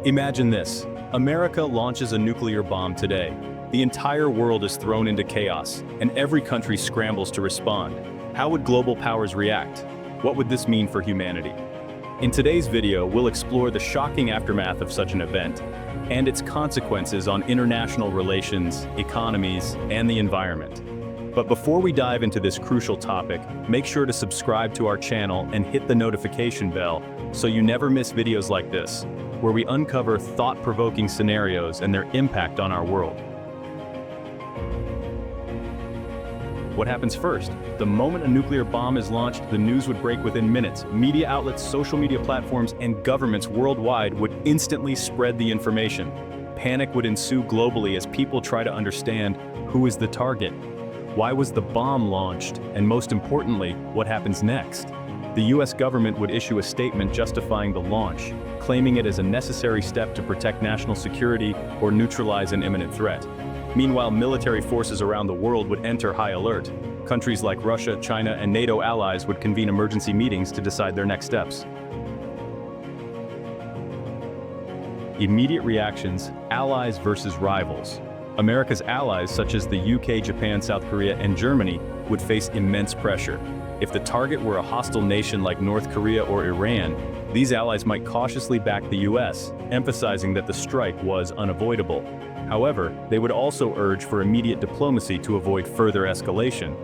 Imagine this. America launches a nuclear bomb today. The entire world is thrown into chaos, and every country scrambles to respond. How would global powers react? What would this mean for humanity? In today's video, we'll explore the shocking aftermath of such an event and its consequences on international relations, economies, and the environment. But before we dive into this crucial topic, make sure to subscribe to our channel and hit the notification bell so you never miss videos like this, where we uncover thought-provoking scenarios and their impact on our world. What happens first? The moment a nuclear bomb is launched, the news would break within minutes. Media outlets, social media platforms, and governments worldwide would instantly spread the information. Panic would ensue globally as people try to understand who is the target, why was the bomb launched, and most importantly, what happens next. The US government would issue a statement justifying the launch, claiming it as a necessary step to protect national security or neutralize an imminent threat. Meanwhile, military forces around the world would enter high alert. Countries like Russia, China, and NATO allies would convene emergency meetings to decide their next steps. Immediate reactions: allies versus rivals. America's allies, such as the UK, Japan, South Korea, and Germany, would face immense pressure. If the target were a hostile nation like North Korea or Iran, these allies might cautiously back the US, emphasizing that the strike was unavoidable. However, they would also urge for immediate diplomacy to avoid further escalation.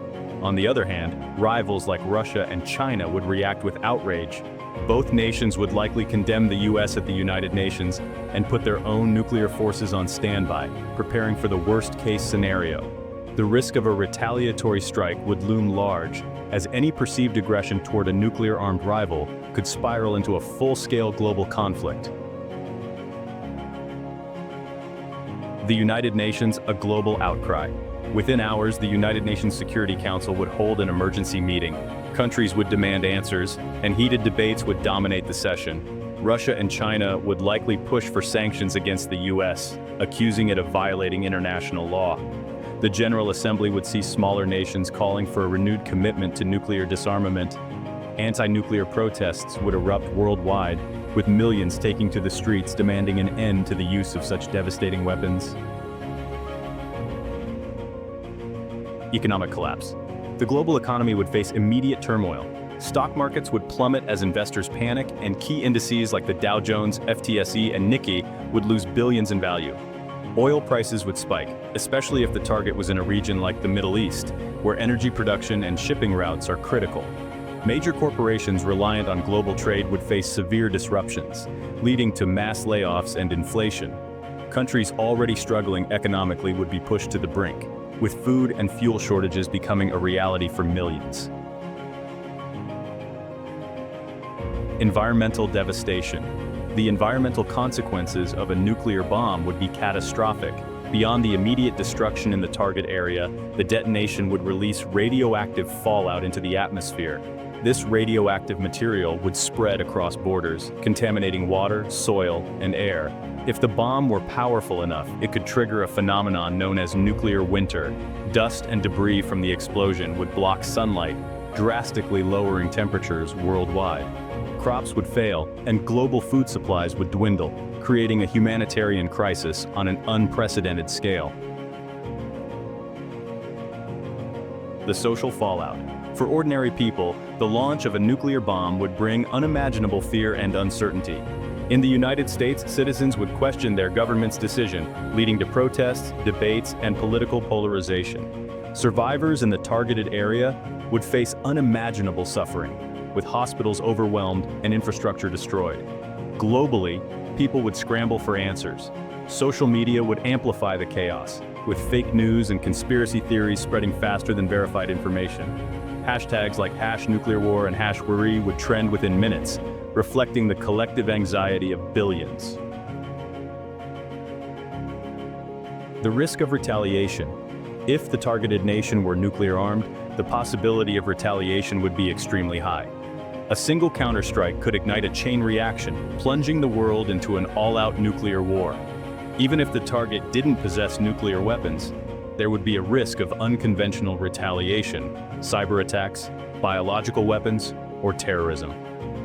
On the other hand, rivals like Russia and China would react with outrage. Both nations would likely condemn the US at the United Nations and put their own nuclear forces on standby, preparing for the worst-case scenario. The risk of a retaliatory strike would loom large, as any perceived aggression toward a nuclear-armed rival could spiral into a full-scale global conflict. The United Nations, a global outcry. Within hours, the United Nations Security Council would hold an emergency meeting. Countries would demand answers, and heated debates would dominate the session. Russia and China would likely push for sanctions against the US, accusing it of violating international law. The General Assembly would see smaller nations calling for a renewed commitment to nuclear disarmament. Anti-nuclear protests would erupt worldwide, with millions taking to the streets demanding an end to the use of such devastating weapons. Economic collapse. The global economy would face immediate turmoil. Stock markets would plummet as investors panic, and key indices like the Dow Jones, FTSE, and Nikkei would lose billions in value. Oil prices would spike, especially if the target was in a region like the Middle East, where energy production and shipping routes are critical. Major corporations reliant on global trade would face severe disruptions, leading to mass layoffs and inflation. Countries already struggling economically would be pushed to the brink, with food and fuel shortages becoming a reality for millions. Environmental devastation. The environmental consequences of a nuclear bomb would be catastrophic. Beyond the immediate destruction in the target area, the detonation would release radioactive fallout into the atmosphere. This radioactive material would spread across borders, contaminating water, soil, and air. If the bomb were powerful enough, it could trigger a phenomenon known as nuclear winter. Dust and debris from the explosion would block sunlight, drastically lowering temperatures worldwide. Crops would fail, and global food supplies would dwindle, creating a humanitarian crisis on an unprecedented scale. The social fallout. For ordinary people, the launch of a nuclear bomb would bring unimaginable fear and uncertainty. In the United States, citizens would question their government's decision, leading to protests, debates, and political polarization. Survivors in the targeted area would face unimaginable suffering, with hospitals overwhelmed and infrastructure destroyed. Globally, people would scramble for answers. Social media would amplify the chaos, with fake news and conspiracy theories spreading faster than verified information. Hashtags like #nuclearwar and #worry would trend within minutes, reflecting the collective anxiety of billions. The risk of retaliation. If the targeted nation were nuclear-armed, the possibility of retaliation would be extremely high. A single counterstrike could ignite a chain reaction, plunging the world into an all-out nuclear war. Even if the target didn't possess nuclear weapons, there would be a risk of unconventional retaliation, cyber attacks, biological weapons, or terrorism.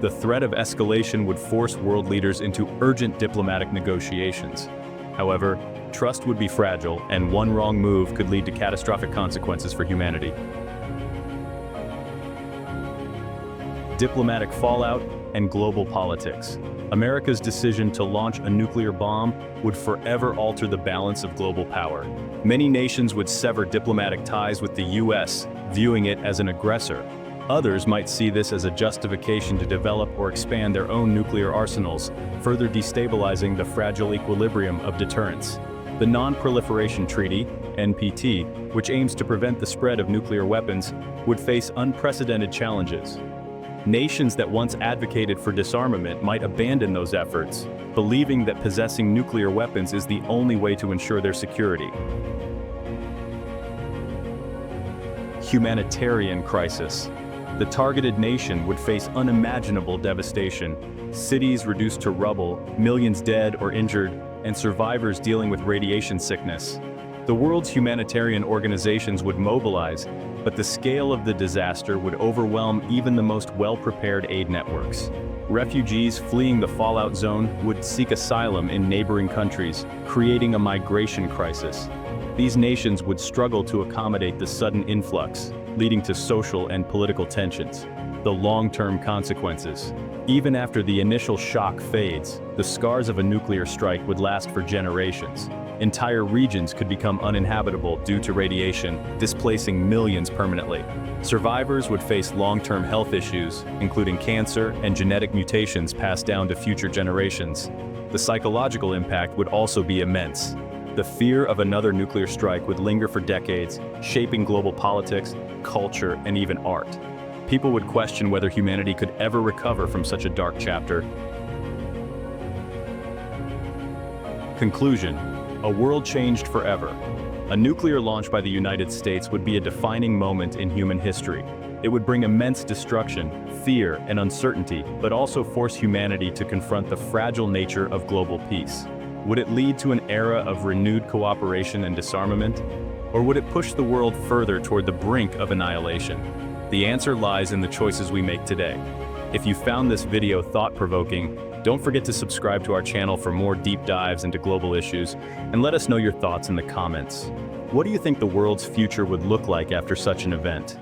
The threat of escalation would force world leaders into urgent diplomatic negotiations. However, trust would be fragile, and one wrong move could lead to catastrophic consequences for humanity. Diplomatic fallout and global politics. America's decision to launch a nuclear bomb would forever alter the balance of global power. Many nations would sever diplomatic ties with the US, viewing it as an aggressor. Others might see this as a justification to develop or expand their own nuclear arsenals, further destabilizing the fragile equilibrium of deterrence. The Non-Proliferation Treaty, NPT, which aims to prevent the spread of nuclear weapons, would face unprecedented challenges. Nations that once advocated for disarmament might abandon those efforts, believing that possessing nuclear weapons is the only way to ensure their security. Humanitarian crisis. The targeted nation would face unimaginable devastation, cities reduced to rubble, millions dead or injured, and survivors dealing with radiation sickness. The world's humanitarian organizations would mobilize, but the scale of the disaster would overwhelm even the most well-prepared aid networks. Refugees fleeing the fallout zone would seek asylum in neighboring countries, creating a migration crisis. These nations would struggle to accommodate the sudden influx, leading to social and political tensions. The long-term consequences. Even after the initial shock fades, the scars of a nuclear strike would last for generations. Entire regions could become uninhabitable due to radiation, displacing millions permanently. Survivors would face long-term health issues, including cancer and genetic mutations passed down to future generations. The psychological impact would also be immense. The fear of another nuclear strike would linger for decades, shaping global politics, culture, and even art. People would question whether humanity could ever recover from such a dark chapter. Conclusion: a world changed forever. A nuclear launch by the United States would be a defining moment in human history. It would bring immense destruction, fear, and uncertainty, but also force humanity to confront the fragile nature of global peace. Would it lead to an era of renewed cooperation and disarmament? Or would it push the world further toward the brink of annihilation? The answer lies in the choices we make today. If you found this video thought-provoking, don't forget to subscribe to our channel for more deep dives into global issues, and let us know your thoughts in the comments. What do you think the world's future would look like after such an event?